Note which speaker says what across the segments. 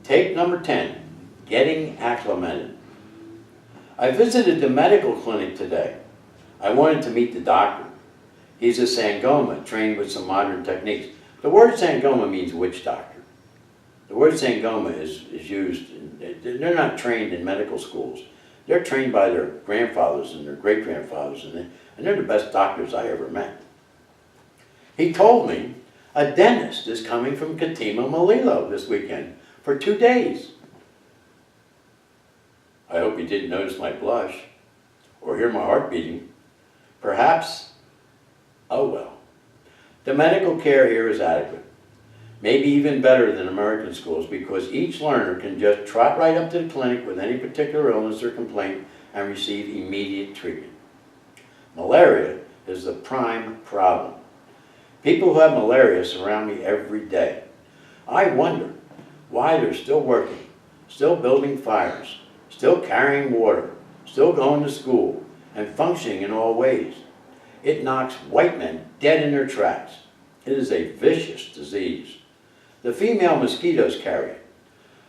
Speaker 1: Take number 10, getting acclimated. I visited the medical clinic today. I wanted to meet the doctor. He's a Sangoma, trained with some modern techniques. The word Sangoma means witch doctor. The word Sangoma is used, they're not trained in medical schools. They're trained by their grandfathers and their great-grandfathers, and they're the best doctors I ever met. He told me a dentist is coming from Katima Malilo this weekend for 2 days. I hope he didn't notice my blush or hear my heart beating. Perhaps, oh well. The medical care here is adequate, maybe even better than American schools, because each learner can just trot right up to the clinic with any particular illness or complaint and receive immediate treatment. Malaria is the prime problem. People who have malaria surround me every day. I wonder why they're still working, still building fires, still carrying water, still going to school, and functioning in all ways. It knocks white men dead in their tracks. It is a vicious disease. The female mosquitoes carry it.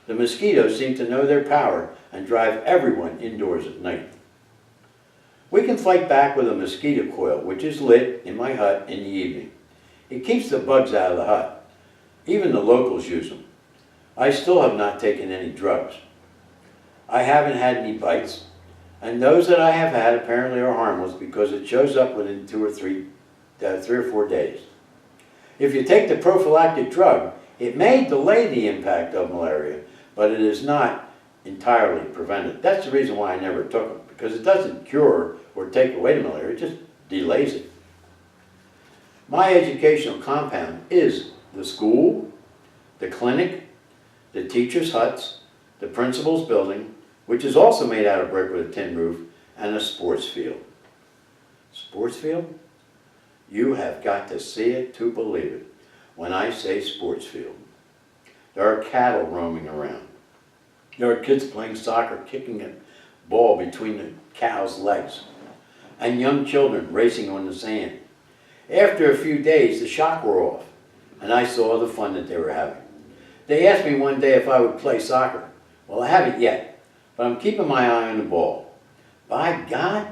Speaker 1: The mosquitoes seem to know their power and drive everyone indoors at night. We can fight back with a mosquito coil, which is lit in my hut in the evening. It keeps the bugs out of the hut. Even the locals use them. I still have not taken any drugs. I haven't had any bites, and those that I have had apparently are harmless because it shows up within 3 or 4 days. If you take the prophylactic drug, it may delay the impact of malaria, but it is not entirely prevented. That's the reason why I never took them, because it doesn't cure or take away the malaria, it just delays it. My educational compound is the school, the clinic, the teachers' huts, the principal's building, which is also made out of brick with a tin roof, and a sports field. Sports field? You have got to see it to believe it when I say sports field. There are cattle roaming around. There are kids playing soccer, kicking a ball between the cow's legs, and young children racing on the sand. After a few days, the shock wore off, and I saw the fun that they were having. They asked me one day if I would play soccer. Well, I haven't yet, but I'm keeping my eye on the ball. By God,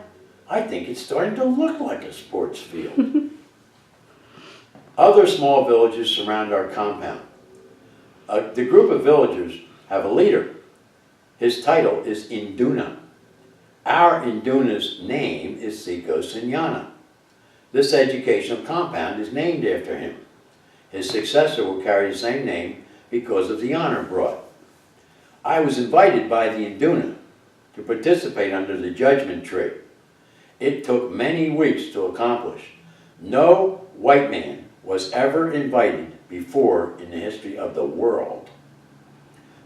Speaker 1: I think it's starting to look like a sports field. Other small villages surround our compound. The group of villagers have a leader. His title is Induna. Our Induna's name is Siko Sinyana. This educational compound is named after him. His successor will carry the same name because of the honor brought. I was invited by the Induna to participate under the judgment tree. It took many weeks to accomplish. No white man was ever invited before in the history of the world.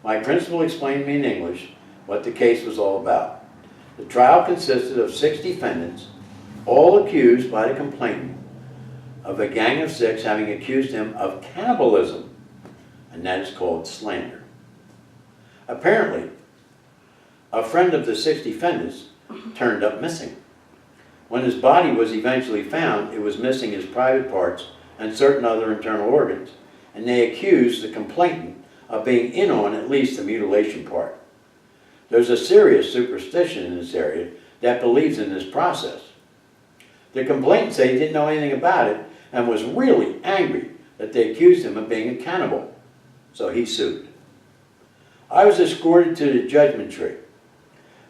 Speaker 1: My principal explained to me in English what the case was all about. The trial consisted of 6 defendants, all accused by the complainant of a gang of 6 having accused him of cannibalism, and that is called slander. Apparently, a friend of the 6 defendants turned up missing. When his body was eventually found, it was missing his private parts and certain other internal organs, and they accused the complainant of being in on at least the mutilation part. There's a serious superstition in this area that believes in this process. The complainant said he didn't know anything about it and was really angry that they accused him of being a cannibal, so he sued. I was escorted to the judgment tree.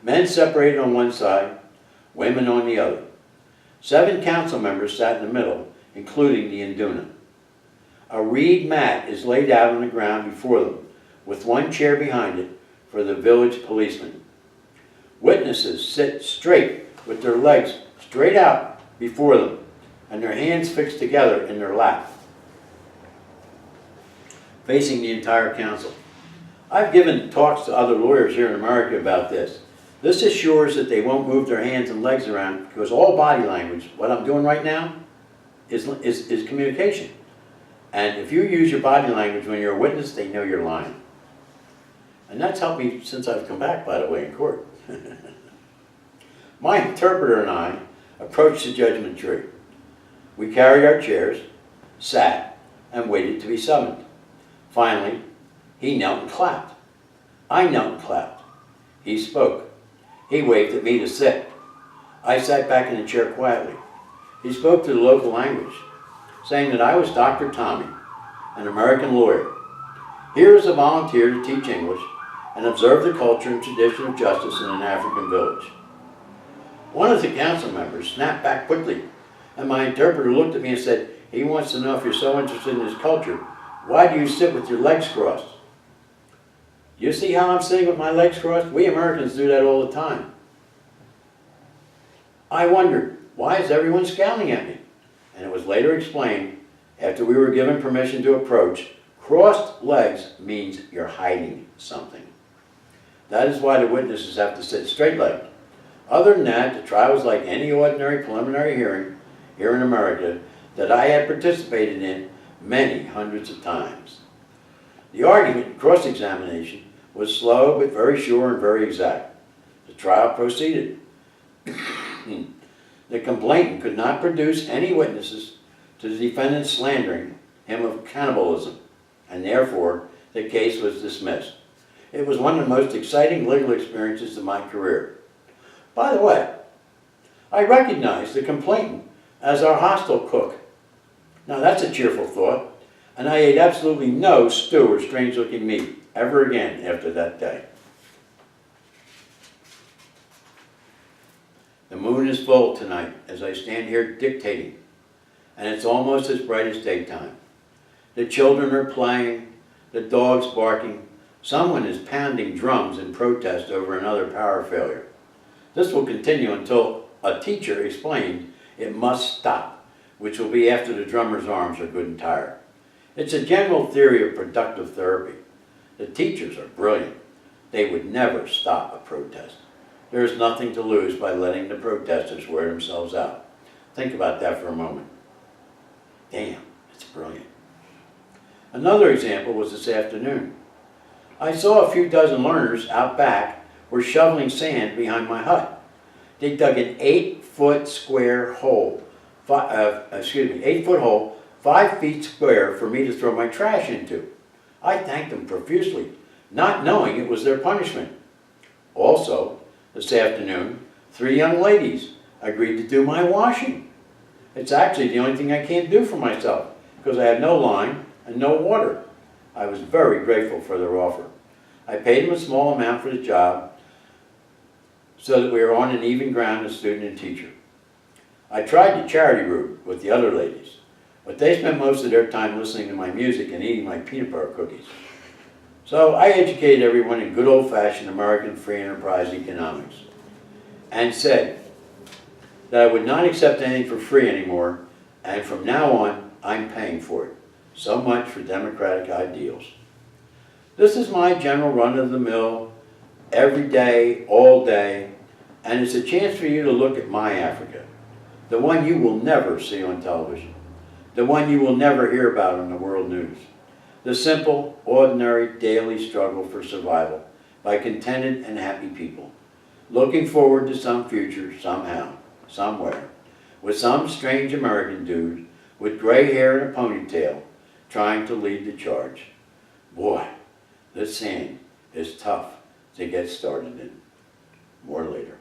Speaker 1: Men separated on one side, women on the other. 7 council members sat in the middle, including the Induna. A reed mat is laid out on the ground before them, with 1 chair behind it for the village policeman. Witnesses sit straight with their legs straight out before them and their hands fixed together in their lap, facing the entire council. I've given talks to other lawyers here in America about this. This assures that they won't move their hands and legs around, because all body language, what I'm doing right now, is communication. And if you use your body language when you're a witness, they know you're lying. And that's helped me since I've come back, by the way, in court. My interpreter and I approached the judgment tree. We carried our chairs, sat, and waited to be summoned. Finally, he knelt and clapped. I knelt and clapped. He spoke. He waved at me to sit. I sat back in the chair quietly. He spoke to the local language, saying that I was Dr. Tommy, an American lawyer, here as a volunteer to teach English and observe the culture and tradition of justice in an African village. One of the council members snapped back quickly, and my interpreter looked at me and said, he wants to know if you're so interested in his culture, why do you sit with your legs crossed? You see how I'm sitting with my legs crossed? We Americans do that all the time. I wondered, why is everyone scowling at me? And it was later explained, after we were given permission to approach, crossed legs means you're hiding something. That is why the witnesses have to sit straight-legged. Other than that, the trial was like any ordinary preliminary hearing here in America that I had participated in many hundreds of times. The argument and cross-examination was slow but very sure and very exact. The trial proceeded. The complainant could not produce any witnesses to the defendant slandering him of cannibalism, and therefore the case was dismissed. It was one of the most exciting legal experiences of my career. By the way, I recognized the complainant as our hostel cook. Now that's a cheerful thought, and I ate absolutely no stew or strange-looking meat ever again after that day. The moon is full tonight as I stand here dictating, and it's almost as bright as daytime. The children are playing, the dogs barking, someone is pounding drums in protest over another power failure. This will continue until a teacher explains it must stop, which will be after the drummer's arms are good and tired. It's a general theory of productive therapy. The teachers are brilliant. They would never stop a protest. There is nothing to lose by letting the protesters wear themselves out. Think about that for a moment. Damn, it's brilliant. Another example was this afternoon. I saw a few dozen learners out back were shoveling sand behind my hut. They dug an 8-foot square hole, 8-foot hole, 5 feet square for me to throw my trash into. I thanked them profusely, not knowing it was their punishment. Also, this afternoon, 3 young ladies agreed to do my washing. It's actually the only thing I can't do for myself because I have no line and no water. I was very grateful for their offer. I paid them a small amount for the job so that we were on an even ground as student and teacher. I tried the charity route with the other ladies, but they spent most of their time listening to my music and eating my peanut butter cookies. So I educated everyone in good old-fashioned American free enterprise economics and said that I would not accept anything for free anymore, and from now on, I'm paying for it. So much for democratic ideals. This is my general run-of-the-mill, every day, all day, and it's a chance for you to look at my Africa, the one you will never see on television, the one you will never hear about on the world news. The simple, ordinary, daily struggle for survival by contented and happy people, looking forward to some future somehow, somewhere, with some strange American dude with gray hair and a ponytail trying to lead the charge. Boy, this sand is tough to get started in. More later.